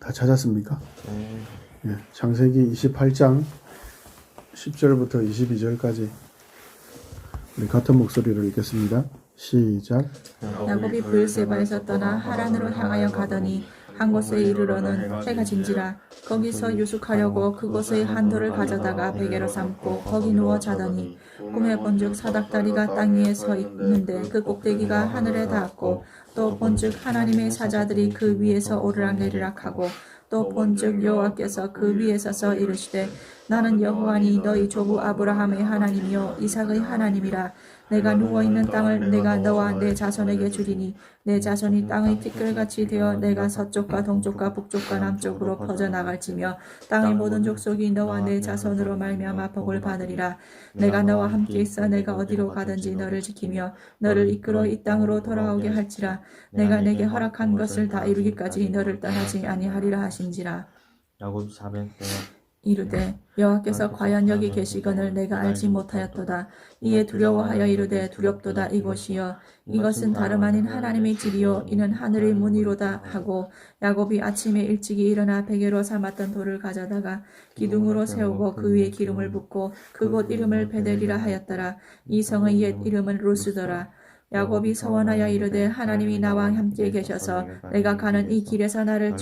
다 찾았습니까? 네. 예, 창세기 28장 10절부터 22절까지 우리 같은 목소리로 읽겠습니다. 시작. 야곱이 브엘세바에서 떠나 하란으로 향하여 가더니 한 곳에 이르러는 해가 진지라. 거기서 유숙하려고 그곳의 한 돌을 가져다가 베개로 삼고 거기 누워 자더니 꿈에 본즉 사닥다리가 땅 위에 서 있는데 그 꼭대기가 하늘에 닿았고 또 본즉 하나님의 사자들이 그 위에서 오르락내리락 하고 또 본즉 여호와께서 그 위에 서서 이르시되 나는 여호와니 너희 조부 아브라함의 하나님이요 이삭의 하나님이라. 내가 누워있는 땅을 내가 너와 내 자손에게 주리니 내 자손이 땅의 티끌같이 되어 내가 서쪽과 동쪽과 북쪽과 남쪽으로 퍼져나갈지며 땅의 모든 족속이 너와 내 자손으로 말미암아 복을 받으리라. 내가 너와 함께 있어 내가 어디로 가든지 너를 지키며 너를 이끌어 이 땅으로 돌아오게 할지라. 내가 내게 허락한 것을 다 이루기까지 너를 떠나지 아니하리라 하신지라. 야곱 400대 이르되 여호와께서 과연 여기 계시거늘 내가 알지 못하였도다. 이에 두려워하여 이르되 두렵도다 이곳이여 이것은 다름 아닌 하나님의 집이요 이는 하늘의 문이로다 하고 야곱이 아침에 일찍이 일어나 베개로 삼았던 돌을 가져다가 기둥으로 세우고 그 위에 기름을 붓고 그곳 이름을 베델이라 하였더라. 이 성의 옛 이름은 루스더라. 야곱이 서원하여 이르되 하나님이 나와 함께 계셔서 내가 가는 이 길에서 나를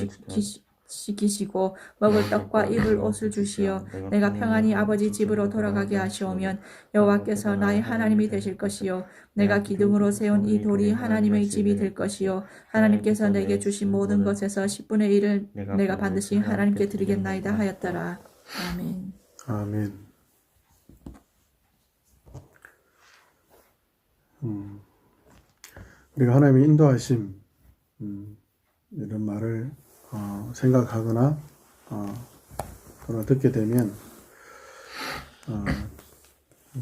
지키시고 먹을 떡과 입을 옷을 주시어 내가 평안히 아버지 집으로 돌아가게 하시오면 여호와께서 나의 하나님이 되실 것이요 내가 기둥으로 세운 이 돌이 하나님의 집이 될 것이요 하나님께서 내게 주신 모든 것에서 10분의 1을 내가 반드시 하나님께 드리겠나이다 하였더라. 아멘. 아멘. 우리가 하나님의 인도하심 이런 말을 생각하거나 또는 듣게 되면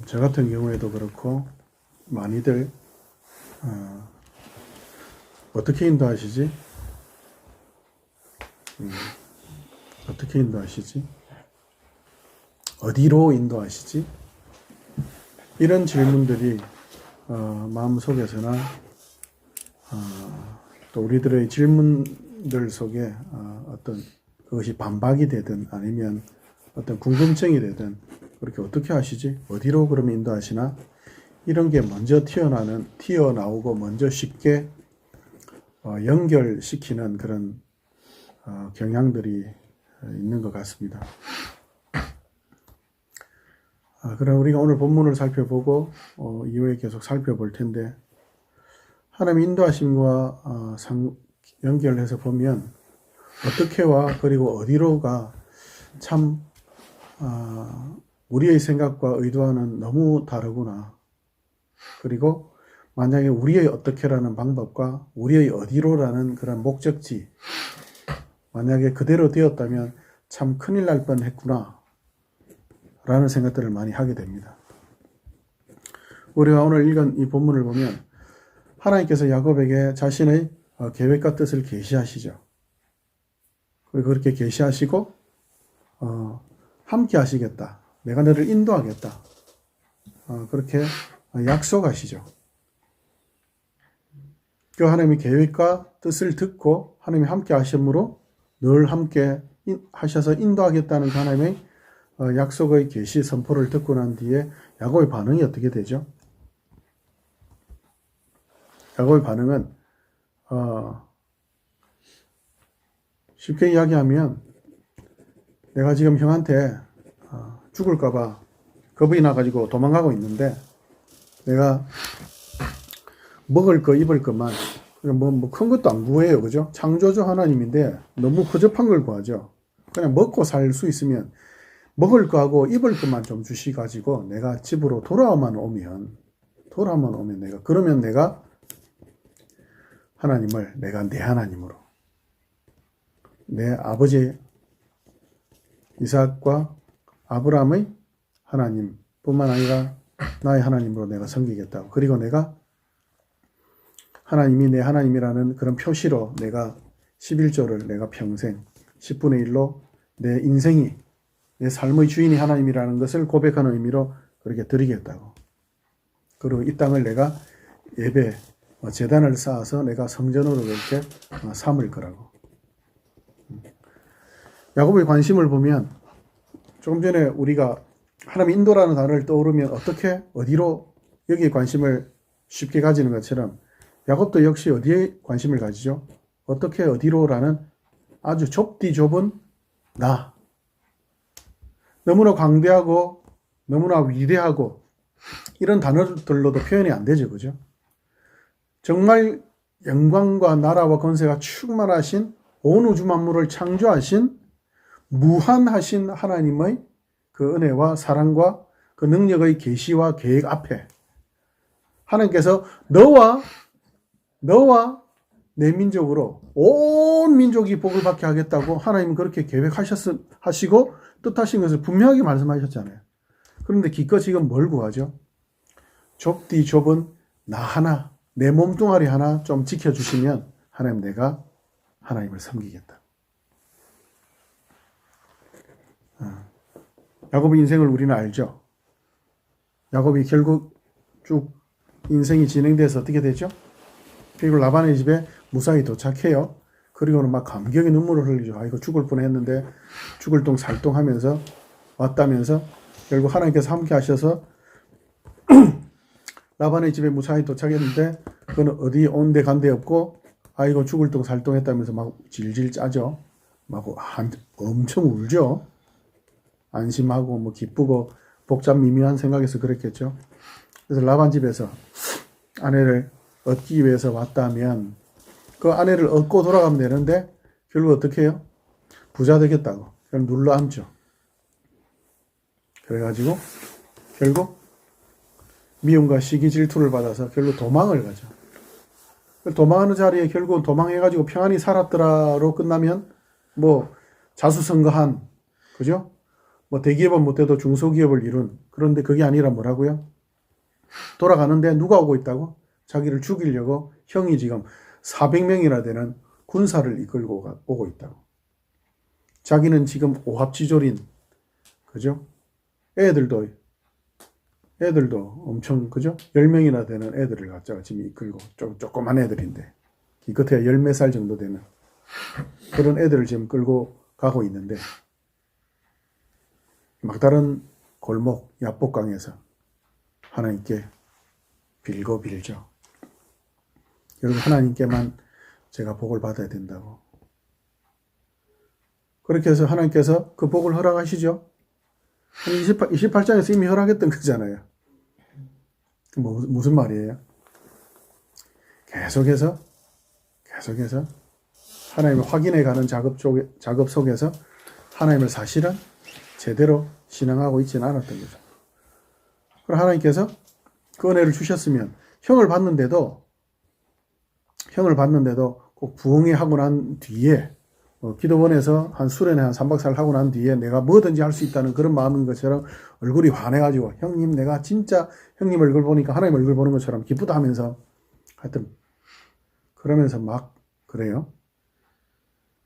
저 같은 경우에도 그렇고 많이들 어떻게 인도하시지? 어떻게 인도하시지? 어디로 인도하시지? 이런 질문들이 마음속에서나 또 우리들의 질문들 속에 어떤 그것이 반박이 되든 아니면 어떤 궁금증이 되든 그렇게 어떻게 하시지? 어디로 그러면 인도하시나? 이런 게 먼저 튀어나오고 먼저 쉽게 연결시키는 그런 경향들이 있는 것 같습니다. 그럼 우리가 오늘 본문을 살펴보고 이후에 계속 살펴볼 텐데 하나님의 인도하심과 연결해서 보면 어떻게와 그리고 어디로가 참 우리의 생각과 의도와는 너무 다르구나. 그리고 만약에 우리의 어떻게라는 방법과 우리의 어디로라는 그런 목적지 만약에 그대로 되었다면 참 큰일 날 뻔했구나 라는 생각들을 많이 하게 됩니다. 우리가 오늘 읽은 이 본문을 보면 하나님께서 야곱에게 자신의 계획과 뜻을 계시하시죠. 그리고 그렇게 계시하시고 함께 하시겠다. 내가 너를 인도하겠다. 그렇게 약속하시죠. 그 하나님의 계획과 뜻을 듣고 하나님이 함께 하심으로 늘 함께 하셔서 인도하겠다는 하나님의 약속의 계시 선포를 듣고 난 뒤에 야곱의 반응이 어떻게 되죠? 야곱의 반응은 쉽게 이야기하면 내가 지금 형한테 죽을까봐 겁이 나가지고 도망가고 있는데 내가 먹을 거 입을 것만 뭐 큰 것도 안 구해요. 그죠? 창조주 하나님인데 너무 허접한 걸 구하죠. 그냥 먹고 살 수 있으면 먹을 거하고 입을 것만 좀 주시가지고 내가 집으로 돌아오면 내가 그러면 내가 하나님을 내가 내 하나님으로 내 아버지 이삭과 아브라함의 하나님뿐만 아니라 나의 하나님으로 내가 섬기겠다고. 그리고 내가 하나님이 내 하나님이라는 그런 표시로 내가 11조를 내가 평생 10분의 1로 내 인생이 내 삶의 주인이 하나님이라는 것을 고백하는 의미로 그렇게 드리겠다고. 그리고 이 땅을 내가 예배, 제단을 쌓아서 내가 성전으로 그렇게 삼을 거라고. 야곱의 관심을 보면 조금 전에 우리가 하나님 인도라는 단어를 떠오르면 어떻게 어디로 여기에 관심을 쉽게 가지는 것처럼 야곱도 역시 어디에 관심을 가지죠? 어떻게 어디로라는 아주 좁디 좁은 나. 너무나 광대하고 너무나 위대하고 이런 단어들로도 표현이 안 되죠. 그죠? 정말 영광과 나라와 권세가 충만하신 온 우주 만물을 창조하신 무한하신 하나님의 그 은혜와 사랑과 그 능력의 계시와 계획 앞에 하나님께서 너와 내 민족으로 온 민족이 복을 받게 하겠다고 하나님은 그렇게 계획하시고 뜻하신 것을 분명하게 말씀하셨잖아요. 그런데 기껏 지금 뭘 구하죠? 좁디 좁은 나 하나, 내 몸뚱아리 하나 좀 지켜주시면 하나님 내가 하나님을 섬기겠다. 야곱의 인생을 우리는 알죠. 야곱이 결국 쭉 인생이 진행돼서 어떻게 되죠? 그리고 라반의 집에 무사히 도착해요. 그리고는 막 감격의 눈물을 흘리죠. 아, 이거 죽을 뻔했는데 죽을 똥 살똥 하면서 왔다면서 결국 하나님께서 함께 하셔서 라반의 집에 무사히 도착했는데 그는 어디 온데 간데 없고 아, 이거 죽을 똥 살똥 했다면서 막 질질 짜죠. 막 엄청 울죠. 안심하고 뭐 기쁘고 복잡 미묘한 생각에서 그랬겠죠. 그래서 라반 집에서 아내를 얻기 위해서 왔다면 그 아내를 얻고 돌아가면 되는데 결국 어떻게 해요? 부자 되겠다고 그럼 눌러 앉죠. 그래가지고 결국 미움과 시기 질투를 받아서 결국 도망을 가죠. 도망하는 자리에 결국은 도망해가지고 평안히 살았더라로 끝나면 뭐 자수성가한 그죠? 뭐 대기업은 못해도 중소기업을 이룬 그런데 그게 아니라 뭐라고요? 돌아가는데 누가 오고 있다고? 자기를 죽이려고 형이 지금 400명이나 되는 군사를 이끌고 오고 있다고. 자기는 지금 오합지졸인 그죠? 애들도 엄청 그죠? 10명이나 되는 애들을 갖다가 지금 이끌고 조그만 애들인데 기껏해야 10몇 살 정도 되는 그런 애들을 지금 끌고 가고 있는데 막다른 골목 야복강에서 하나님께 빌죠. 결국 하나님께만 제가 복을 받아야 된다고. 그렇게 해서 하나님께서 그 복을 허락하시죠. 28장에서 이미 허락했던 거잖아요. 무슨 말이에요? 계속해서 하나님을 확인해가는 작업 속에서 하나님을 사실은 제대로 신앙하고 있지는 않았던 거죠. 그럼 하나님께서 그 은혜를 주셨으면 형을 받는데도 꼭 부흥회 하고 난 뒤에 기도원에서 한 수련회 한 3박 4일 하고 난 뒤에 내가 뭐든지 할 수 있다는 그런 마음인 것처럼 얼굴이 환해가지고 형님 내가 진짜 형님 얼굴 보니까 하나님 얼굴 보는 것처럼 기쁘다 하면서 하여튼 그러면서 막 그래요.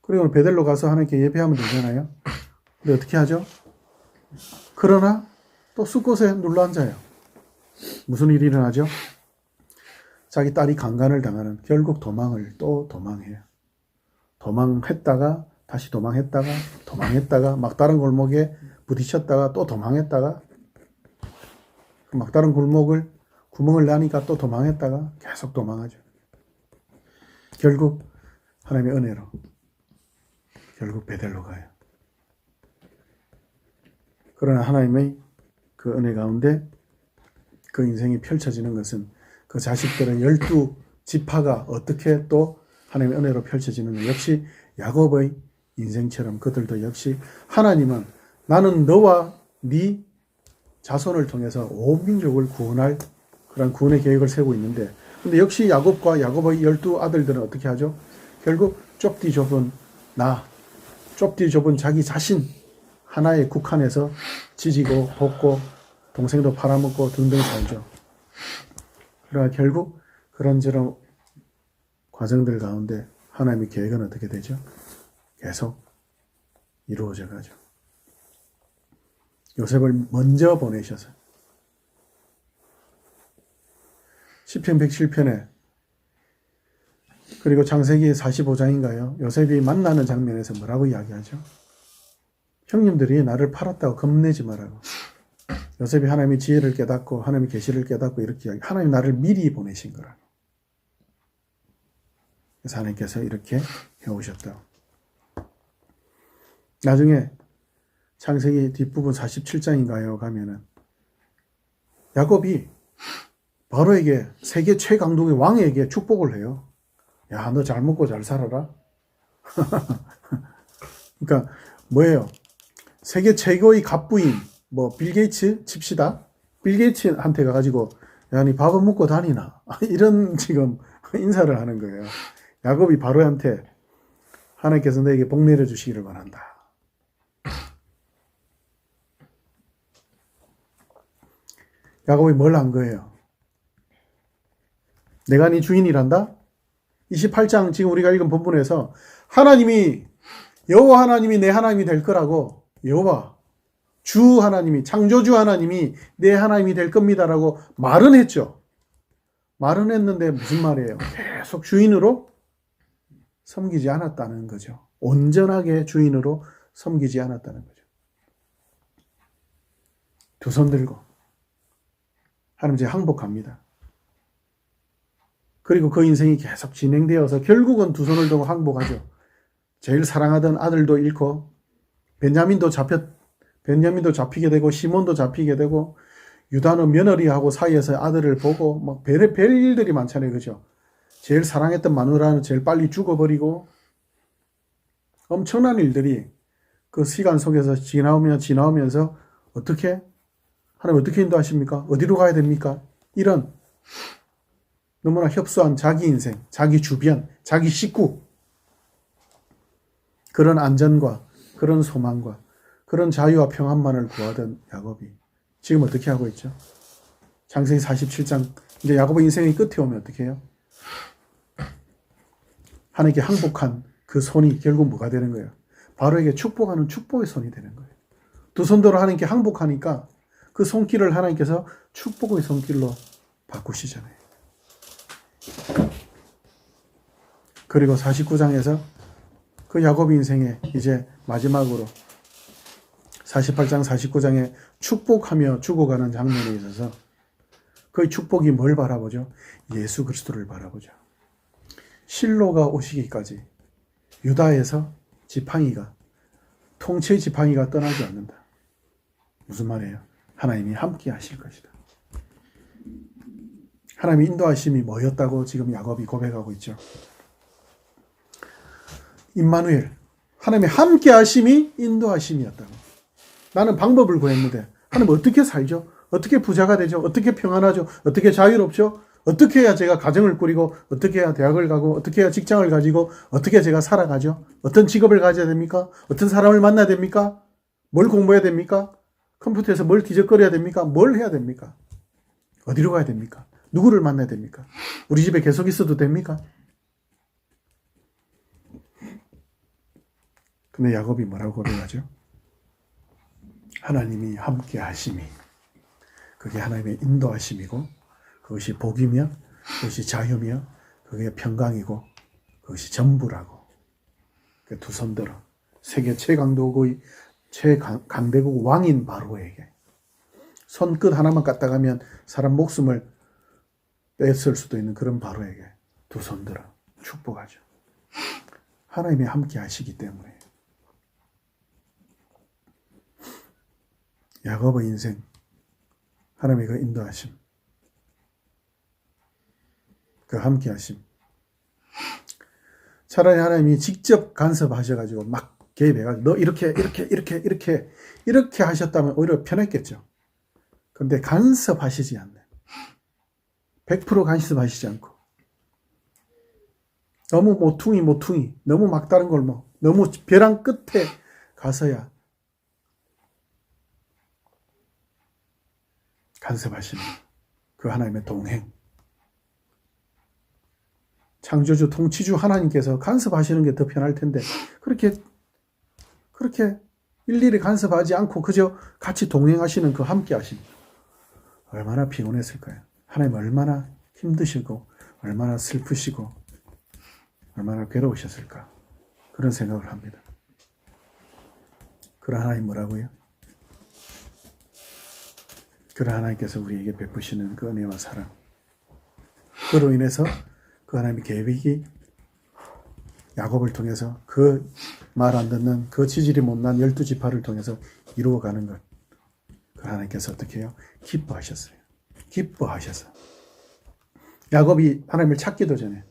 그리고 베델로 가서 하나님께 예배하면 되잖아요. 근데 어떻게 하죠? 그러나 또 숲곳에 눌러앉아요. 무슨 일이 일어나죠? 자기 딸이 강간을 당하는 결국 도망해요. 도망했다가 다시 도망했다가 막다른 골목에 부딪혔다가 또 도망했다가 막다른 구멍을 나니까 또 도망했다가 계속 도망하죠. 결국 하나님의 은혜로 결국 베델로 가요. 그러나 하나님의 그 은혜 가운데 그 인생이 펼쳐지는 것은 그 자식들은 12지파가 어떻게 또 하나님의 은혜로 펼쳐지는 역시 야곱의 인생처럼 그들도 역시 하나님은 나는 너와 네 자손을 통해서 온 민족을 구원할 그런 구원의 계획을 세우고 있는데 근데 역시 야곱과 야곱의 12아들들은 어떻게 하죠? 결국 좁디 좁은 자기 자신 하나의 국한에서 지지고 볶고 동생도 팔아먹고 등등 살죠. 그러나 결국 그런저런 과정들 가운데 하나님의 계획은 어떻게 되죠? 계속 이루어져 가죠. 요셉을 먼저 보내셔서 시편 107편에 그리고 창세기 45장인가요? 요셉이 만나는 장면에서 뭐라고 이야기하죠? 형님들이 나를 팔았다고 겁내지 말라고. 요셉이 하나님의 지혜를 깨닫고 하나님의 계시를 깨닫고 이렇게 하나님 나를 미리 보내신 거라고. 그래서 하나님께서 이렇게 해오셨다. 나중에 창세기 뒷부분 47장인가요? 가면은 야곱이 바로에게 세계 최강독의 왕에게 축복을 해요. 야, 너 잘 먹고 잘 살아라. 그러니까 뭐예요? 세계 최고의 갑부인 빌 게이츠 칩시다. 빌 게이츠한테 가가지고 야, 니 밥은 먹고 다니나? 이런 지금 인사를 하는 거예요. 야곱이 바로한테 하나님께서 너에게 복 내려 주시기를 바란다. 야곱이 뭘 한 거예요? 내가 네 주인이란다? 28장 지금 우리가 읽은 본문에서 하나님이 여호와 하나님이 내 하나님이 될 거라고 여호와 주 하나님이 창조주 하나님이 내 하나님이 될 겁니다라고 말은 했죠. 말은 했는데 무슨 말이에요? 계속 주인으로 섬기지 않았다는 거죠. 온전하게 주인으로 섬기지 않았다는 거죠. 두 손 들고 하나님 이제 항복합니다. 그리고 그 인생이 계속 진행되어서 결국은 두 손을 들고 항복하죠. 제일 사랑하던 아들도 잃고 베냐민도 잡히게 되고 시몬도 잡히게 되고 유다는 며느리하고 사이에서 아들을 보고 막 별일들이 많잖아요. 그죠? 제일 사랑했던 마누라는 제일 빨리 죽어버리고 엄청난 일들이 그 시간 속에서 지나오면서 어떻게 하나님 어떻게 인도하십니까? 어디로 가야 됩니까? 이런 너무나 협소한 자기 인생, 자기 주변, 자기 식구 그런 안전과 그런 소망과 그런 자유와 평안만을 구하던 야곱이 지금 어떻게 하고 있죠? 창세기 47장 이제 야곱의 인생의 끝에 오면 어떻게 해요? 하나님께 항복한 그 손이 결국 뭐가 되는 거예요? 바로에게 축복하는 축복의 손이 되는 거예요. 두 손으로 하나님께 항복하니까 그 손길을 하나님께서 축복의 손길로 바꾸시잖아요. 그리고 49장에서 그 야곱 인생의 이제 마지막으로 48장 49장에 축복하며 죽어가는 장면에 있어서 그 축복이 뭘 바라보죠? 예수 그리스도를 바라보죠. 실로가 오시기까지 유다에서 지팡이가 통치의 지팡이가 떠나지 않는다. 무슨 말이에요? 하나님이 함께 하실 것이다. 하나님의 인도하심이 뭐였다고 지금 야곱이 고백하고 있죠. 임마누엘, 하나님의 함께 하심이 인도하심이었다고. 나는 방법을 구했는데 하나님 어떻게 살죠? 어떻게 부자가 되죠? 어떻게 평안하죠? 어떻게 자유롭죠? 어떻게 해야 제가 가정을 꾸리고 어떻게 해야 대학을 가고 어떻게 해야 직장을 가지고 어떻게 제가 살아가죠? 어떤 직업을 가져야 됩니까? 어떤 사람을 만나야 됩니까? 뭘 공부해야 됩니까? 컴퓨터에서 뭘 뒤적거려야 됩니까? 뭘 해야 됩니까? 어디로 가야 됩니까? 누구를 만나야 됩니까? 우리 집에 계속 있어도 됩니까? 근데 야곱이 뭐라고 고백하죠? 하나님이 함께 하심이 그게 하나님의 인도하심이고 그것이 복이며 그것이 자유며 그게 평강이고 그것이 전부라고. 그 두 손 들어 세계 최강대국 왕인 바로에게 손끝 하나만 까딱하면 사람 목숨을 뺐을 수도 있는 그런 바로에게 두 손 들어 축복하죠. 하나님이 함께 하시기 때문에 야곱의 인생 하나님의 그 인도하심 그 함께 하심 차라리 하나님이 직접 간섭하셔가지고 막 개입해가지고 너 이렇게 하셨다면 오히려 편했겠죠. 그런데 간섭하시지 않는 100% 간섭하시지 않고 너무 모퉁이 너무 막다른 걸 너무 벼랑 끝에 가서야 간섭하시는 그 하나님의 동행 창조주 통치주 하나님께서 간섭하시는 게 더 편할 텐데 그렇게 일일이 간섭하지 않고 그저 같이 동행하시는 그 함께 하심 얼마나 피곤했을까요? 하나님 얼마나 힘드시고 얼마나 슬프시고 얼마나 괴로우셨을까 그런 생각을 합니다. 그런 하나님 뭐라고요? 그런 하나님께서 우리에게 베푸시는 그 은혜와 사랑. 그로 인해서 그 하나님의 계획이 야곱을 통해서 그 말 안 듣는 그 지질이 못난 12지파를 통해서 이루어가는 것. 그 하나님께서 어떻게 해요? 기뻐하셨어요. 기뻐하셔서. 야곱이 하나님을 찾기도 전에,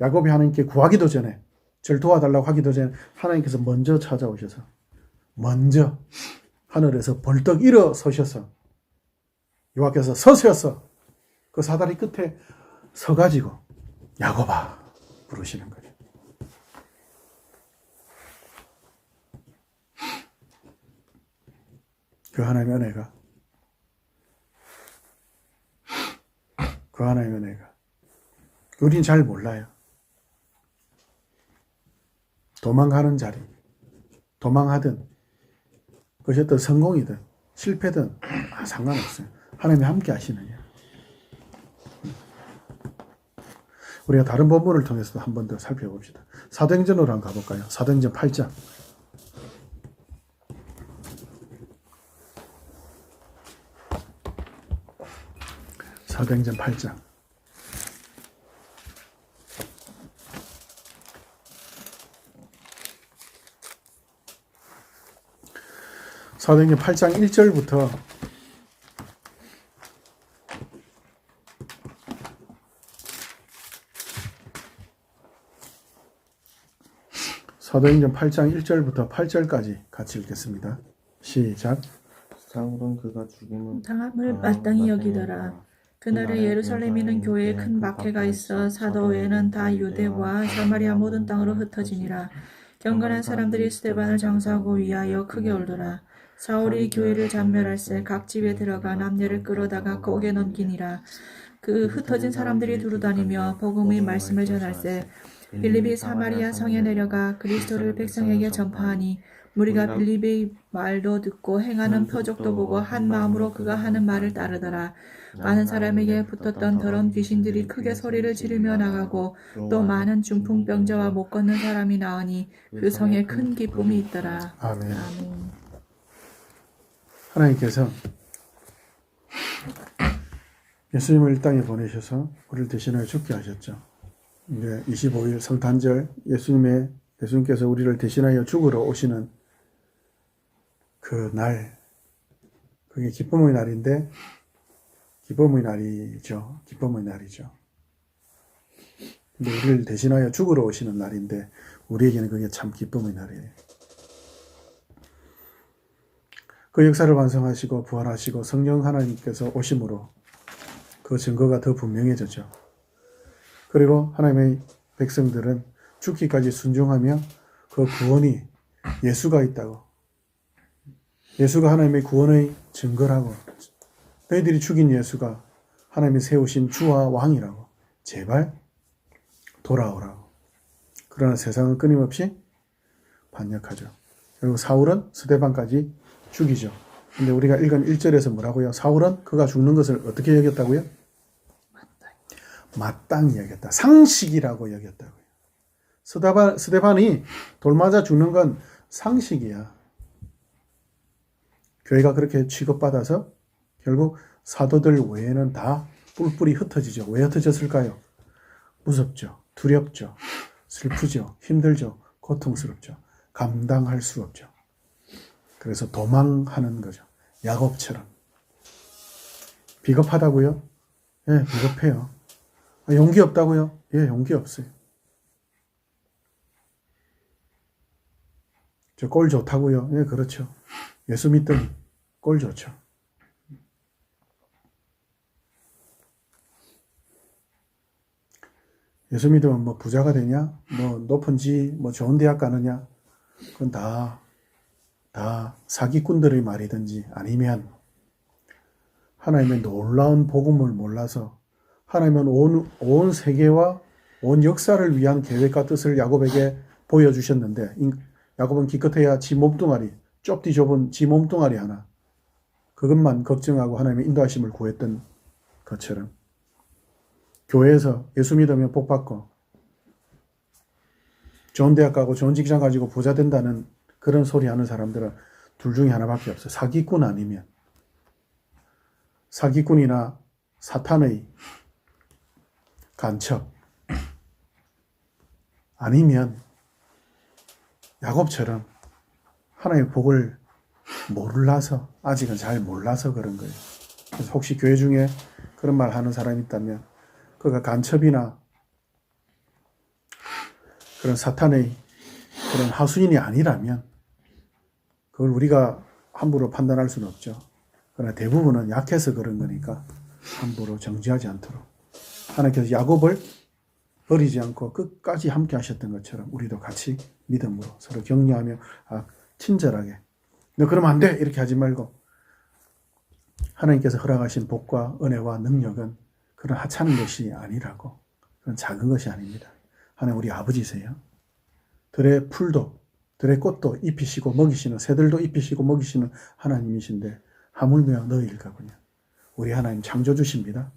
야곱이 하나님께 구하기도 전에, 저를 도와달라고 하기도 전에 하나님께서 먼저 찾아오셔서 먼저 하늘에서 벌떡 일어서셔서 여호와께서 서셔서 그 사다리 끝에 서가지고 야곱아 부르시는 거죠. 그 하나님의 은혜가, 그 하나님의 은혜가 우린 잘 몰라요. 도망가는 자리, 도망하든 그것이 어떤 성공이든 실패든 상관없어요. 하나님이 함께 하시느냐. 우리가 다른 본문을 통해서도 한 번 더 살펴봅시다. 사도행전으로 한번 가볼까요? 사도행전 8장. 사도행전 8장. 사도행전 8장 1절부터 사도행전 8장 1절부터 8절까지 같이 읽겠습니다. 시작. 사울은 그가 죽임을 당함을 마땅히 여기더라. 그날에 예루살렘에는 교회에 큰 박해가 있어 사도 외에는 다 유대와 사마리아 모든 땅으로 흩어지니라. 경건한 사람들이 스데반을 장사하고 위하여 크게 울더라. 사울이 교회를 잔멸할세 각 집에 들어가 남녀를 끌어다가 고개 넘기니라. 그 흩어진 사람들이 두루다니며 복음의 말씀을 전할세 빌립이 사마리아 성에 내려가 그리스도를 백성에게 전파하니 무리가 빌립의 말도 듣고 행하는 표적도 보고 한 마음으로 그가 하는 말을 따르더라. 많은 사람에게 붙었던 더러운 귀신들이 크게 소리를 지르며 나가고 또 많은 중풍병자와 못 걷는 사람이 나으니 그 성에 큰 기쁨이 있더라. 아멘. 아멘. 하나님께서 예수님을 이 땅에 보내셔서 우리를 대신하여 죽게 하셨죠. 이제 25일 성탄절 예수님께서 우리를 대신하여 죽으러 오시는 그 날, 그게 기쁨의 날인데, 기쁨의 날이죠. 기쁨의 날이죠. 근데 우리를 대신하여 죽으러 오시는 날인데, 우리에게는 그게 참 기쁨의 날이에요. 그 역사를 완성하시고 부활하시고 성령 하나님께서 오심으로 그 증거가 더 분명해졌죠. 그리고 하나님의 백성들은 죽기까지 순종하며 그 구원이 예수가 있다고, 예수가 하나님의 구원의 증거라고, 너희들이 죽인 예수가 하나님이 세우신 주와 왕이라고, 제발 돌아오라고. 그러나 세상은 끊임없이 반역하죠. 그리고 사울은 스데반까지 죽이죠. 근데 우리가 읽은 1절에서 뭐라고요? 사울은 그가 죽는 것을 어떻게 여겼다고요? 마땅히 여겼다. 상식이라고 여겼다고요. 스데반이 돌 맞아 죽는 건 상식이야. 교회가 그렇게 취급받아서 결국 사도들 외에는 다 뿔뿔이 흩어지죠. 왜 흩어졌을까요? 무섭죠. 두렵죠. 슬프죠. 힘들죠. 고통스럽죠. 감당할 수 없죠. 그래서 도망하는 거죠. 야곱처럼. 비겁하다고요? 예, 비겁해요. 용기 없다고요? 예, 용기 없어요. 저 꼴 좋다고요? 예, 그렇죠. 예수 믿더니 꼴 좋죠. 예수 믿으면 뭐 부자가 되냐? 뭐 높은 뭐 좋은 대학 가느냐? 그건 다 사기꾼들의 말이든지 아니면 하나님의 놀라운 복음을 몰라서 하나님은 온 세계와 온 역사를 위한 계획과 뜻을 야곱에게 보여주셨는데 야곱은 기껏해야 지 몸뚱아리, 좁디 좁은 지 몸뚱아리 하나, 그것만 걱정하고 하나님의 인도하심을 구했던 것처럼 교회에서 예수 믿으면 복 받고 좋은 대학 가고 좋은 직장 가지고 부자 된다는 그런 소리 하는 사람들은 둘 중에 하나밖에 없어요. 사기꾼 아니면 사기꾼이나 사탄의 간첩 아니면 야곱처럼 하나님의 복을 몰라서 아직은 잘 몰라서 그런 거예요. 그래서 혹시 교회 중에 그런 말 하는 사람이 있다면 그가 간첩이나 그런 사탄의 그런 하수인이 아니라면 그걸 우리가 함부로 판단할 수는 없죠. 그러나 대부분은 약해서 그런 거니까 함부로 정지하지 않도록 하나님께서 야곱을 버리지 않고 끝까지 함께 하셨던 것처럼 우리도 같이 믿음으로 서로 격려하며 친절하게 너 그러면 안 돼! 이렇게 하지 말고 하나님께서 허락하신 복과 은혜와 능력은 그런 하찮은 것이 아니라고 그런 작은 것이 아닙니다. 하나님 우리 아버지세요. 들의 풀도 들의 꽃도 입히시고 먹이시는 새들도 입히시고 먹이시는 하나님이신데 하물며 너희일까군요. 우리 하나님 창조주십니다.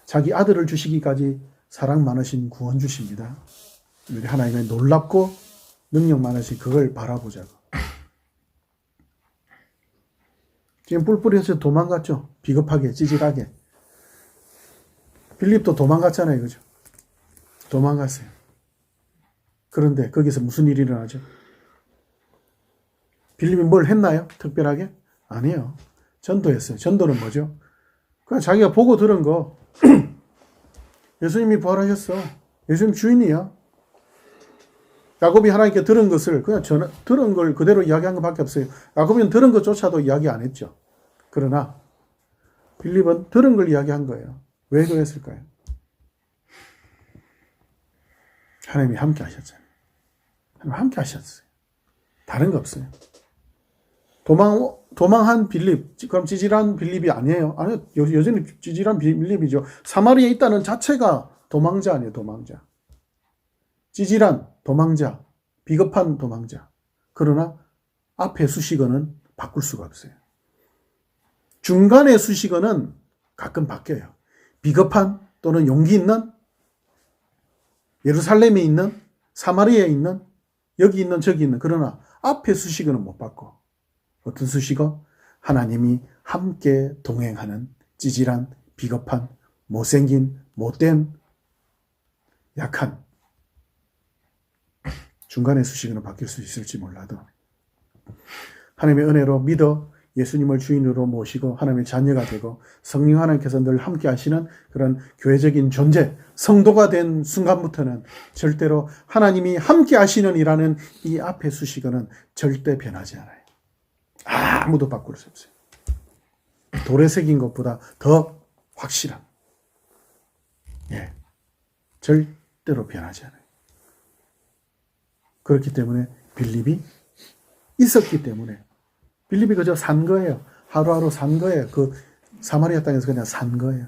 자기 아들을 주시기까지 사랑 많으신 구원 주십니다. 우리 하나님의 놀랍고 능력 많으신 그걸 바라보자고. 지금 뿔뿔이에서 도망갔죠. 비겁하게 찌질하게. 빌립도 도망갔잖아요. 그죠? 도망갔어요. 그런데 거기서 무슨 일이 일어나죠? 빌립이 뭘 했나요? 특별하게? 아니에요. 전도했어요. 전도는 뭐죠? 그냥 자기가 보고 들은 거. 예수님이 부활하셨어. 예수님 주인이야. 야곱이 하나님께 들은 것을 그냥 들은 걸 그대로 이야기한 것밖에 없어요. 야곱은 들은 것조차도 이야기 안 했죠. 그러나 빌립은 들은 걸 이야기한 거예요. 왜 그랬을까요? 하나님이 함께 하셨잖아요. 하나님 함께 하셨어요. 다른 거 없어요. 도망한 빌립, 그럼 찌질한 빌립이 아니에요. 아니요, 여전히 찌질한 빌립이죠. 사마리아에 있다는 자체가 도망자 아니에요, 도망자. 찌질한 도망자, 비겁한 도망자. 그러나 앞에 수식어는 바꿀 수가 없어요. 중간의 수식어는 가끔 바뀌어요. 비겁한 또는 용기 있는, 예루살렘에 있는, 사마리아에 있는, 여기 있는, 저기 있는. 그러나 앞에 수식어는 못 바꿔. 어떤 수식어? 하나님이 함께 동행하는 찌질한, 비겁한, 못생긴, 못된, 약한. 중간에 수식어는 바뀔 수 있을지 몰라도 하나님의 은혜로 믿어 예수님을 주인으로 모시고 하나님의 자녀가 되고 성령 하나님께서 늘 함께 하시는 그런 교회적인 존재, 성도가 된 순간부터는 절대로 하나님이 함께 하시는이라는 이 앞의 수식어는 절대 변하지 않아요. 아무도 바꿀 수 없어요. 돌에 새긴 것보다 더 확실한, 절대로 변하지 않아요. 그렇기 때문에 빌립이 있었기 때문에 빌립이 그저 산 거예요. 하루하루 산 거예요. 그 사마리아 땅에서 그냥 산 거예요.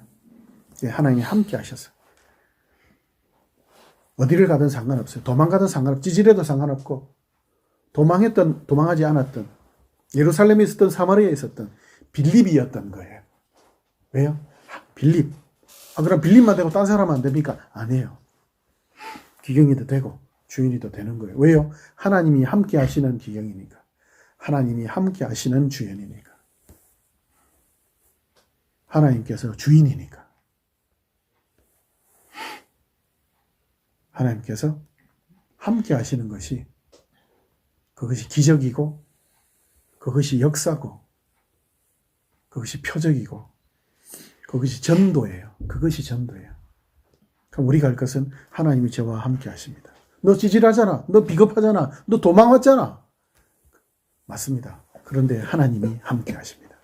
하나님이 함께 하셨어요. 어디를 가든 상관없어요. 도망가든 상관없고 찌질해도 상관없고 도망하지 않았던 예루살렘에 있었던 사마리아에 있었던 빌립이었던 거예요. 왜요? 빌립. 그럼 빌립만 되고 딴 사람은 안 됩니까? 아니에요. 기경이도 되고 주인이도 되는 거예요. 왜요? 하나님이 함께 하시는 기경이니까. 하나님이 함께 하시는 주연이니까. 하나님께서 주인이니까. 하나님께서 함께 하시는 것이 그것이 기적이고 그것이 역사고 그것이 표적이고 그것이 전도예요. 그것이 전도예요. 그럼 우리가 할 것은 하나님이 저와 함께 하십니다. 너 찌질하잖아. 너 비겁하잖아. 너 도망왔잖아. 맞습니다. 그런데 하나님이 함께 하십니다.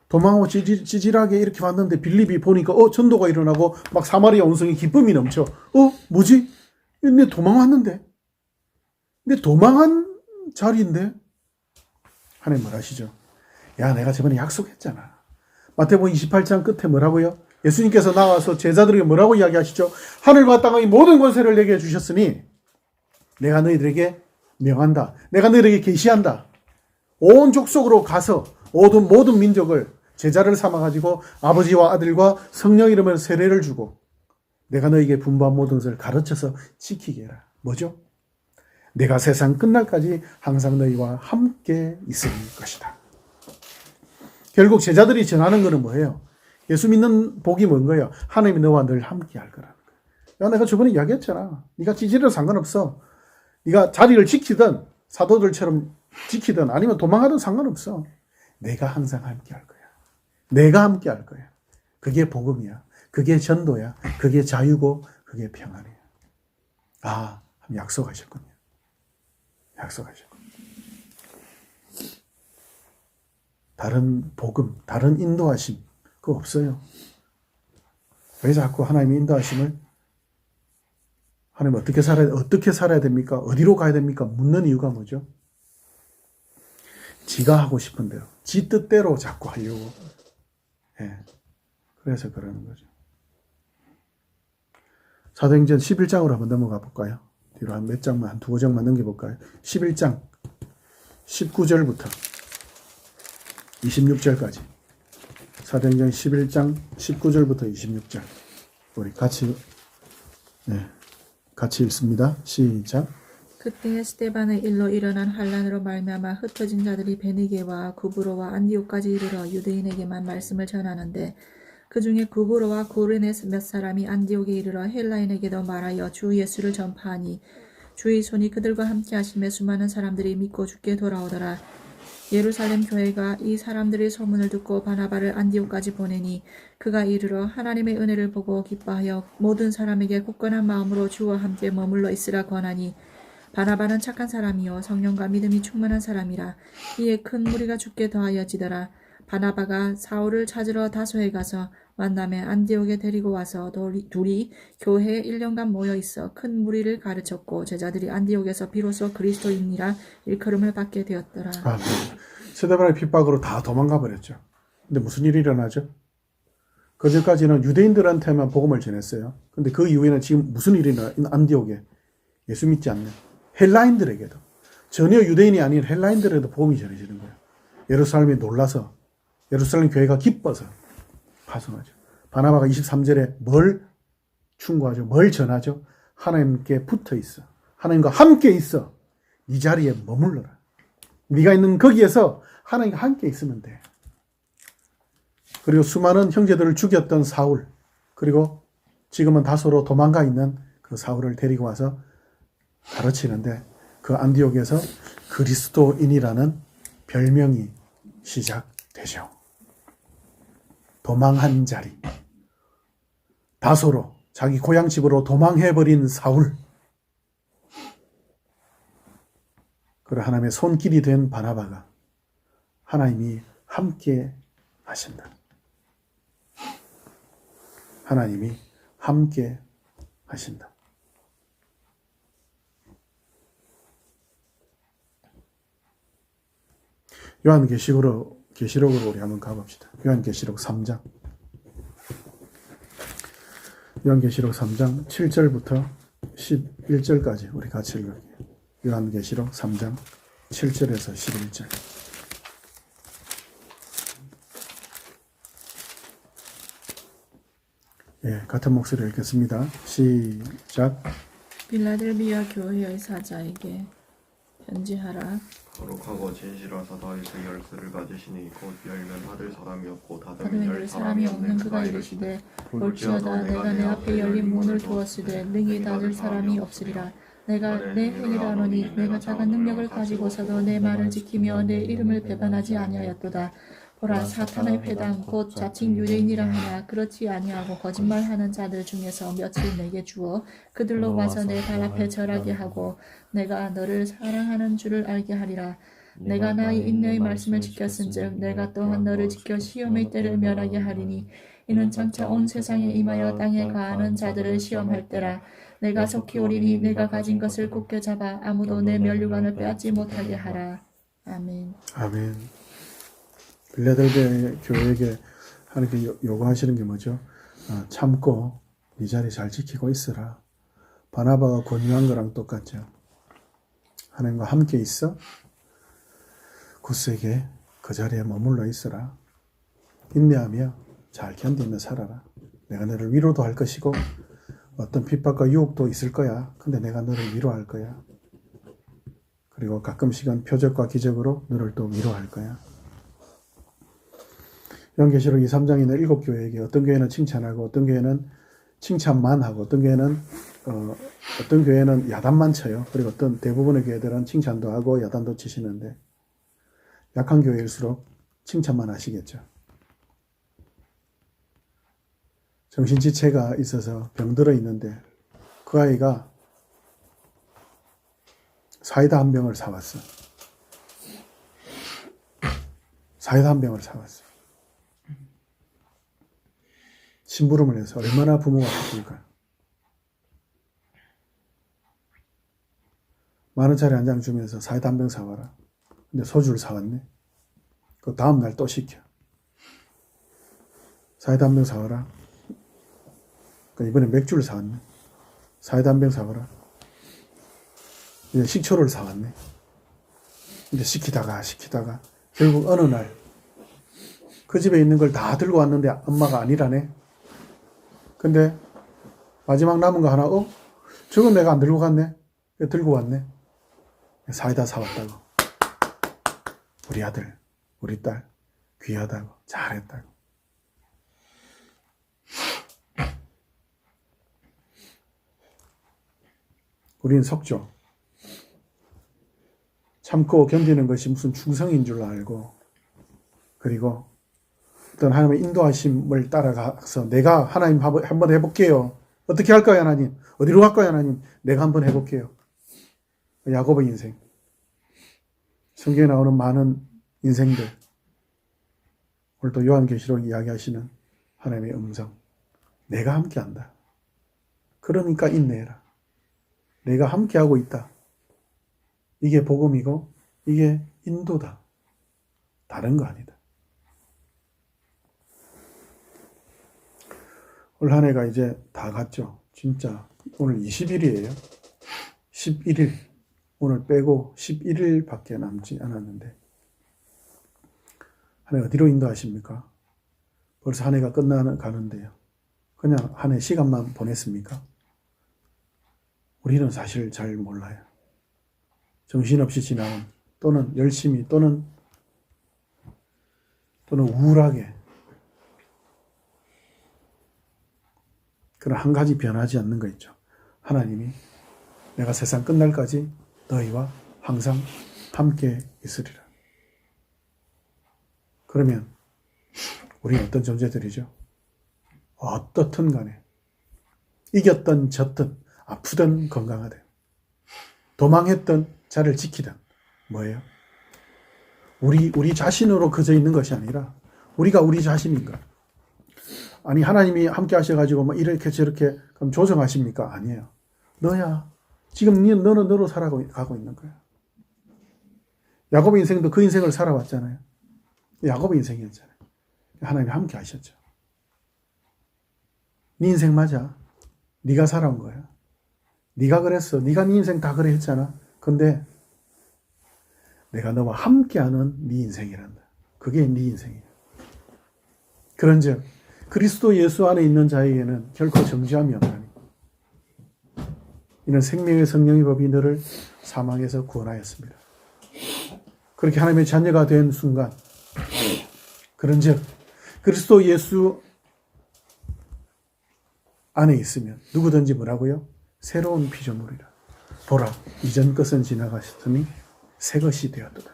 도망하고 찌질하게 이렇게 왔는데 빌립이 보니까 전도가 일어나고 막 사마리아 온성이 기쁨이 넘쳐. 뭐지? 내 도망왔는데? 내 도망한 자리인데? 하나님 말하시죠. 야, 내가 저번에 약속했잖아. 마태복음 28장 끝에 뭐라고요? 예수님께서 나와서 제자들에게 뭐라고 이야기하시죠? 하늘과 땅의 모든 권세를 내게 주셨으니 내가 너희들에게 명한다. 내가 너희들에게 계시한다. 온 족속으로 가서 모든 민족을 제자를 삼아가지고 아버지와 아들과 성령 이름으로 세례를 주고 내가 너희에게 분부한 모든 것을 가르쳐서 지키게 해라. 뭐죠? 내가 세상 끝날까지 항상 너희와 함께 있을 것이다. 결국 제자들이 전하는 것은 뭐예요? 예수 믿는 복이 뭔 거예요? 하나님이 너와 늘 함께 할 거라는 거예요. 야, 내가 저번에 이야기했잖아. 네가 찌질해도 상관없어. 네가 자리를 지키든 사도들처럼 지키든 아니면 도망가든 상관없어. 내가 항상 함께 할 거야. 내가 함께 할 거야. 그게 복음이야. 그게 전도야. 그게 자유고 그게 평안이야. 아, 약속하셨군요. 약속하셨군요. 다른 복음, 다른 인도하심 그거 없어요. 왜 자꾸 하나님의 인도하심을 하나님 어떻게 살아야 됩니까? 어디로 가야 됩니까? 묻는 이유가 뭐죠? 지가 하고 싶은 대로, 지 뜻대로 자꾸 하려고. 예. 그래서 그러는 거죠. 사도행전 11장으로 한번 넘어가 볼까요? 뒤로 한 몇 장만, 한 두어 장만 넘겨볼까요? 11장 19절부터 26절까지. 사도행전 11장 19절부터 26절. 우리 같이 읽습니다. 시작. 그때 스데반의 일로 일어난 환란으로 말미암아 흩어진 자들이 베니게와 구브로와 안디옥까지 이르러 유대인에게만 말씀을 전하는데 그 중에 구브로와 고르네 몇 사람이 안디옥에 이르러 헬라인에게도 말하여 주 예수를 전파하니 주의 손이 그들과 함께 하심에 수많은 사람들이 믿고 주께 돌아오더라. 예루살렘 교회가 이 사람들의 소문을 듣고 바나바를 안디옥까지 보내니 그가 이르러 하나님의 은혜를 보고 기뻐하여 모든 사람에게 굳건한 마음으로 주와 함께 머물러 있으라 권하니 바나바는 착한 사람이요 성령과 믿음이 충만한 사람이라. 이에 큰 무리가 주께 더하여지더라. 바나바가 사울을 찾으러 다소에 가서 만남에 안디옥에 데리고 와서 둘이 교회에 1년간 모여 있어 큰 무리를 가르쳤고 제자들이 안디옥에서 비로소 그리스도인이라 일컬음을 받게 되었더라. 스데반의 핍박으로 다 도망가 버렸죠. 근데 무슨 일이 일어나죠? 그전까지는 유대인들한테만 복음을 전했어요. 근데 그 이후에는 지금 무슨 일이 일어나? 안디옥에 예수 믿지 않는 헬라인들에게도, 전혀 유대인이 아닌 헬라인들에게도 복음이 전해지는 거예요. 예루살렘이 놀라서, 예루살렘 교회가 기뻐서 파송하죠. 바나바가 23절에 뭘 충고하죠? 뭘 전하죠? 하나님께 붙어 있어. 하나님과 함께 있어. 이 자리에 머물러라. 네가 있는 거기에서 하나님과 함께 있으면 돼. 그리고 수많은 형제들을 죽였던 사울, 그리고 지금은 다소로 도망가 있는 그 사울을 데리고 와서 가르치는데 그 안디옥에서 그리스도인이라는 별명이 시작되죠. 도망한 자리. 다소로 자기 고향집으로 도망해버린 사울. 그리고 하나님의 손길이 된 바나바가 하나님이 함께 하신다. 하나님이 함께 하신다. 요한계시록으로 우리 한번 가봅시다. 요한계시록 3장. 요한계시록 3장 7절부터 11절까지 우리 같이 읽을게요. 요한계시록 3장 7절에서 11절. 예, 같은 목소리로 읽겠습니다. 시작. 빌라델비아 교회의 사자에게 편지하라. 거룩하고 진실하사 다윗의 열쇠를 가지시니 곧 열면 닫을 사람이 없고 닫으면 닫으면 열 사람이 없는 그가 이르시되 볼지어다 내가 내 앞에 열린 문을 두었으되 능히 닫을 사람이 없으리라. 내가 내 행위를 아노니 내가 작은 능력을 가지고서도 내 말을 지키며 내 이름을 배반하지 아니하였도다. 보라 사탄의 회당 곧 자칭 유대인이라 하나 그렇지 아니하고 거짓말하는 자들 중에서 며칠 내게 주어 그들로 와서 내 발 앞에 절하게 하고 내가 너를 사랑하는 줄을 알게 하리라. 내가 나의 인내의 말씀을 지켰은즉 내가 또한 너를 지켜 시험의 때를 면하게 하리니 이는 장차 온 세상에 임하여 땅에 가하는 자들을 시험할 때라. 내가 속히 오리니 내가 가진 것을 굳게 잡아 아무도 내 면류관을 빼앗지 못하게 하라. 아멘. 아멘. 빌라델비아 교회에게 하나님께 요구하시는 게 뭐죠? 참고 이 자리 잘 지키고 있으라. 바나바가 권유한 거랑 똑같죠. 하나님과 함께 있어. 굳세게 그 자리에 머물러 있으라. 인내하며 잘 견디며 살아라. 내가 너를 위로도 할 것이고 어떤 핍박과 유혹도 있을 거야. 근데 내가 너를 위로할 거야. 그리고 가끔씩은 표적과 기적으로 너를 또 위로할 거야. 요한계시록 2, 3장에 있는 7교회에게 어떤 교회는 칭찬하고 어떤 교회는 칭찬만 하고 어떤 교회는 야단만 쳐요. 그리고 어떤 대부분의 교회들은 칭찬도 하고 야단도 치시는데 약한 교회일수록 칭찬만 하시겠죠. 정신지체가 있어서 병들어 있는데 그 아이가 사이다 한 병을 사왔어. 사이다 한 병을 사왔어. 심부름을 해서 얼마나 부모가 기쁠까. 10,000원짜리 한 장 주면서 사이다 한 병 사와라. 근데 소주를 사왔네. 그 다음날 또 시켜. 사이다 한 병 사와라. 이번에 맥주를 사왔네. 사이다 한 병 사와라. 이제 식초를 사왔네. 이제 시키다가 결국 어느 날 그 집에 있는 걸 다 들고 왔는데 엄마가 아니라네. 근데 마지막 남은 거 하나, 저건 내가 안 들고 갔네. 들고 왔네. 사이다 사왔다고. 우리 아들, 우리 딸 귀하다고, 잘했다고. 우리는 속죠. 참고 견디는 것이 무슨 충성인 줄 알고, 그리고 어떤 하나님의 인도하심을 따라가서 내가 하나님 한번 해볼게요. 어떻게 할까요, 하나님? 어디로 갈까요, 하나님? 내가 한번 해볼게요. 야곱의 인생. 성경에 나오는 많은 인생들. 오늘 또 요한계시록 이야기하시는 하나님의 음성. 내가 함께한다. 그러니까 인내해라. 내가 함께하고 있다. 이게 복음이고 이게 인도다. 다른 거 아니다. 올 한 해가 이제 다 갔죠. 진짜 오늘 20일이에요. 11일. 오늘 빼고 11일밖에 남지 않았는데 한 해 어디로 인도하십니까? 벌써 한 해가 끝나가는데요. 그냥 한 해 시간만 보냈습니까? 우리는 사실 잘 몰라요. 정신없이 지나온 또는 열심히 또는 우울하게 그런 한 가지 변하지 않는 거 있죠. 하나님이 내가 세상 끝날까지 너희와 항상 함께 있으리라. 그러면 우리는 어떤 존재들이죠? 어떻든 간에 이겼든 졌든 아프든 건강하든 도망했든 자를 지키든 뭐예요? 우리 자신으로 그저 있는 것이 아니라 우리가 우리 자신인가? 아니 하나님이 함께 하셔가지고 뭐 이렇게 저렇게 그럼 조정하십니까? 아니에요. 너야. 지금 너는 너로 살아가고 있는 거야. 야곱의 인생도 그 인생을 살아왔잖아요. 야곱의 인생이었잖아요. 하나님이 함께 하셨죠. 네 인생 맞아. 네가 살아온 거야. 네가 그랬어. 네가 네 인생 다 그래 했잖아. 근데 내가 너와 함께하는 네 인생이란다. 그게 네 인생이야. 그런즉 그리스도 예수 안에 있는 자에게는 결코 정죄함이 없나니 이는 생명의 성령의 법이 너를 사망에서 구원하였습니다. 그렇게 하나님의 자녀가 된 순간 그런즉 그리스도 예수 안에 있으면 누구든지 뭐라고요? 새로운 피조물이라. 보라, 이전 것은 지나가셨으니 새 것이 되었도다.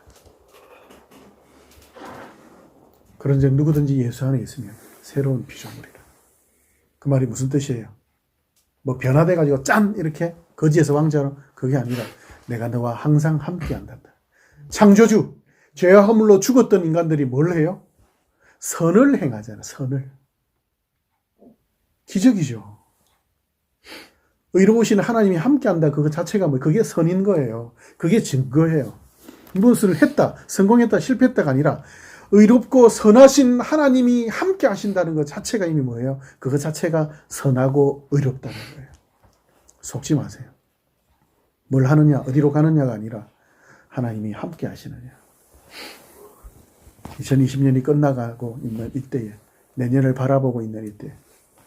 그런즉 누구든지 예수 안에 있으면 새로운 피조물이라. 그 말이 무슨 뜻이에요? 뭐 변화돼가지고 짠! 이렇게 거지에서 왕자로 그게 아니라 내가 너와 항상 함께한다. 창조주, 죄와 허물로 죽었던 인간들이 뭘 해요? 선을 행하잖아. 선을. 기적이죠. 의로우신 하나님이 함께한다. 그거 자체가 뭐 그게 선인 거예요. 그게 증거예요. 무엇을 했다, 성공했다, 실패했다가 아니라 의롭고 선하신 하나님이 함께 하신다는 것 자체가 이미 뭐예요? 그것 자체가 선하고 의롭다는 거예요. 속지 마세요. 뭘 하느냐, 어디로 가느냐가 아니라 하나님이 함께 하시느냐. 2020년이 끝나가고 있는 이때에, 내년을 바라보고 있는 이때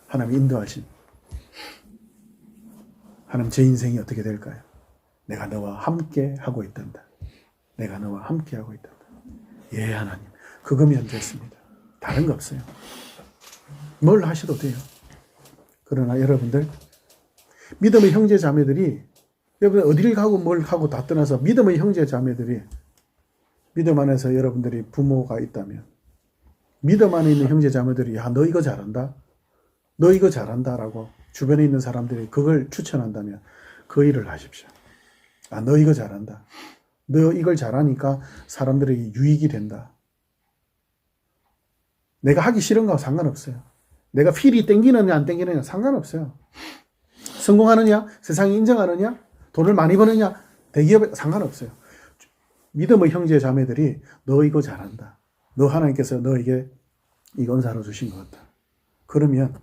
하나님 인도하신 하나님 제 인생이 어떻게 될까요? 내가 너와 함께 하고 있단다. 내가 너와 함께하고 있다. 예, 하나님. 그거면 됐습니다. 다른 거 없어요. 뭘 하셔도 돼요. 그러나 여러분들, 믿음의 형제 자매들이, 여러분 어디를 가고 뭘 하고 다 떠나서 믿음의 형제 자매들이, 믿음 안에서 여러분들이 부모가 있다면, 믿음 안에 있는 형제 자매들이, 야, 너 이거 잘한다? 너 이거 잘한다? 라고 주변에 있는 사람들이 그걸 추천한다면 그 일을 하십시오. 아, 너 이거 잘한다. 너 이걸 잘하니까 사람들에게 유익이 된다. 내가 하기 싫은 거하고 상관없어요. 내가 필이 땡기느냐 안 땡기느냐 상관없어요. 성공하느냐, 세상이 인정하느냐, 돈을 많이 버느냐, 대기업에 상관없어요. 믿음의 형제 자매들이 너 이거 잘한다. 너 하나님께서 너에게 이거 은사로 주신 것 같다. 그러면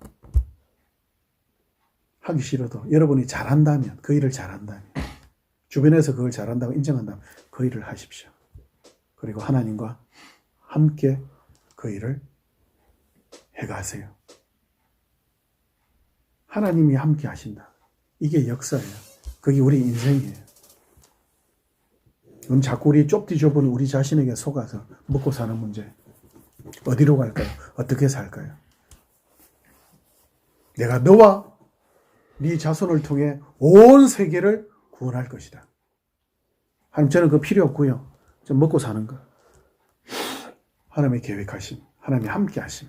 하기 싫어도 여러분이 잘한다면, 그 일을 잘한다면, 주변에서 그걸 잘한다고 인정한다면 그 일을 하십시오. 그리고 하나님과 함께 그 일을 해가세요. 하나님이 함께 하신다. 이게 역사예요. 그게 우리 인생이에요. 그럼 자꾸 우리 좁디 좁은 우리 자신에게 속아서 먹고 사는 문제. 어디로 갈까요? 어떻게 살까요? 내가 너와 네 자손을 통해 온 세계를 구원할 것이다. 하나님, 저는 그거 필요 없고요. 좀 먹고 사는 거. 하나님의 계획하심, 하나님의 함께 하심.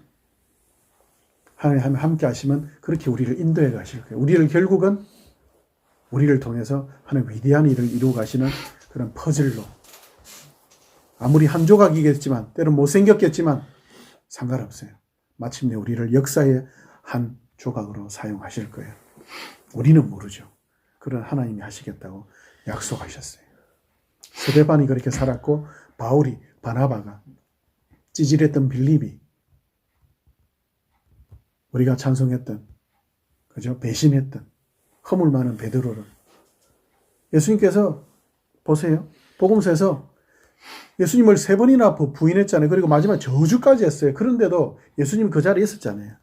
하나님이 함께 하시면 그렇게 우리를 인도해 가실 거예요. 우리를 결국은 우리를 통해서 하나님 위대한 일을 이루어 가시는 그런 퍼즐로, 아무리 한 조각이겠지만, 때론 못생겼겠지만 상관없어요. 마침내 우리를 역사의 한 조각으로 사용하실 거예요. 우리는 모르죠. 그런 하나님이 하시겠다고 약속하셨어요. 스데반이 그렇게 살았고, 바울이, 바나바가, 찌질했던 빌립이, 우리가 찬송했던, 그죠? 배신했던, 허물 많은 베드로를 예수님께서 보세요. 복음서에서 예수님을 3번이나 부인했잖아요. 그리고 마지막 저주까지 했어요. 그런데도 예수님 그 자리에 있었잖아요.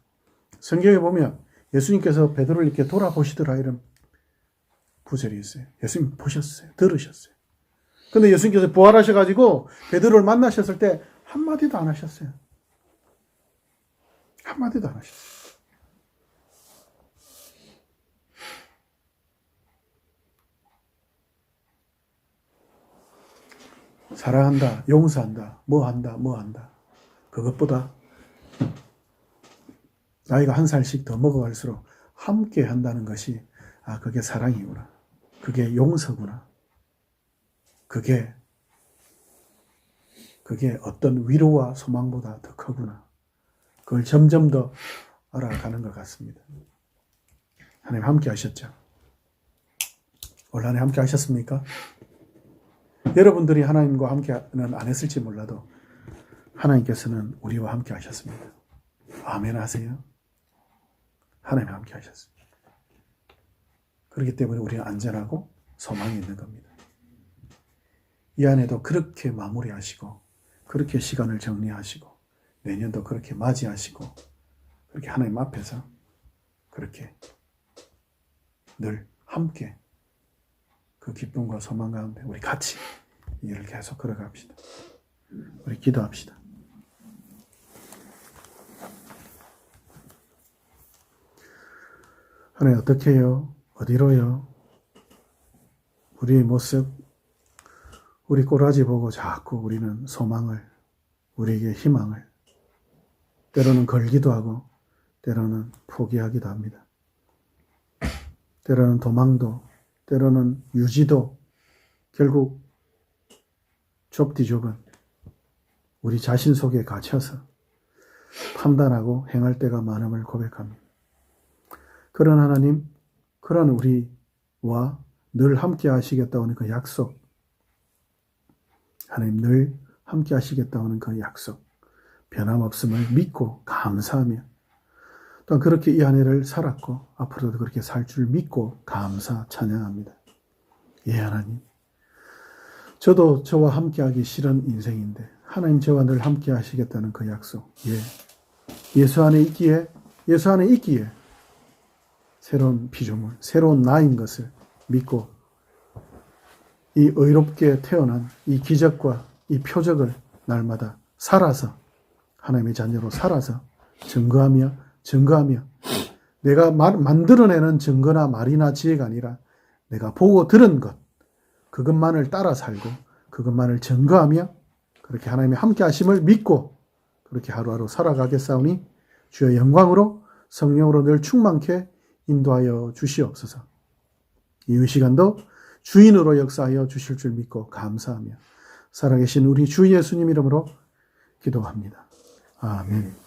성경에 보면 예수님께서 베드로를 이렇게 돌아보시더라 이런 구절이 있어요. 예수님 보셨어요. 들으셨어요. 근데 예수님께서 부활하셔가지고 베드로를 만나셨을 때 한마디도 안 하셨어요. 한마디도 안 하셨어요. 사랑한다, 용서한다, 뭐 한다. 그것보다 나이가 한 살씩 더 먹어갈수록 함께 한다는 것이, 아, 그게 사랑이구나. 그게 용서구나. 그게 어떤 위로와 소망보다 더 크구나. 그걸 점점 더 알아가는 것 같습니다. 하나님 함께 하셨죠? 올 한해 함께 하셨습니까? 여러분들이 하나님과 함께는 안 했을지 몰라도 하나님께서는 우리와 함께 하셨습니다. 아멘 하세요. 하나님 함께 하셨습니다. 그렇기 때문에 우리는 안전하고 소망이 있는 겁니다. 이 안에도 그렇게 마무리하시고, 그렇게 시간을 정리하시고, 내년도 그렇게 맞이하시고, 그렇게 하나님 앞에서 그렇게 늘 함께 그 기쁨과 소망 가운데 우리 같이 이 일을 계속 걸어갑시다. 우리 기도합시다. 하나님, 어떻게 해요? 어디로요? 우리의 모습, 우리 꼬라지 보고 자꾸 우리는 소망을, 우리에게 희망을, 때로는 걸기도 하고 때로는 포기하기도 합니다. 때로는 도망도, 때로는 유지도, 결국 좁디 좁은 우리 자신 속에 갇혀서 판단하고 행할 때가 많음을 고백합니다. 그런 하나님, 그런 우리와 늘 함께 하시겠다고 하는 그 약속, 하나님 늘 함께 하시겠다고 하는 그 약속, 변함없음을 믿고 감사하며, 또한 그렇게 이 한 해를 살았고 앞으로도 그렇게 살 줄 믿고 감사 찬양합니다. 예, 하나님, 저도 저와 함께하기 싫은 인생인데 하나님 저와 늘 함께 하시겠다는 그 약속, 예수 안에 있기에 새로운 피조물, 새로운 나인 것을 믿고 이 의롭게 태어난 이 기적과 이 표적을 날마다 살아서 하나님의 자녀로 살아서 증거하며 내가 만들어내는 증거나 말이나 지혜가 아니라 내가 보고 들은 것 그것만을 따라 살고 그것만을 증거하며 그렇게 하나님의 함께 하심을 믿고 그렇게 하루하루 살아가겠사오니 주의 영광으로 성령으로 늘 충만케 인도하여 주시옵소서. 이 시간도 주인으로 역사하여 주실 줄 믿고 감사하며 살아계신 우리 주 예수님 이름으로 기도합니다. 아멘.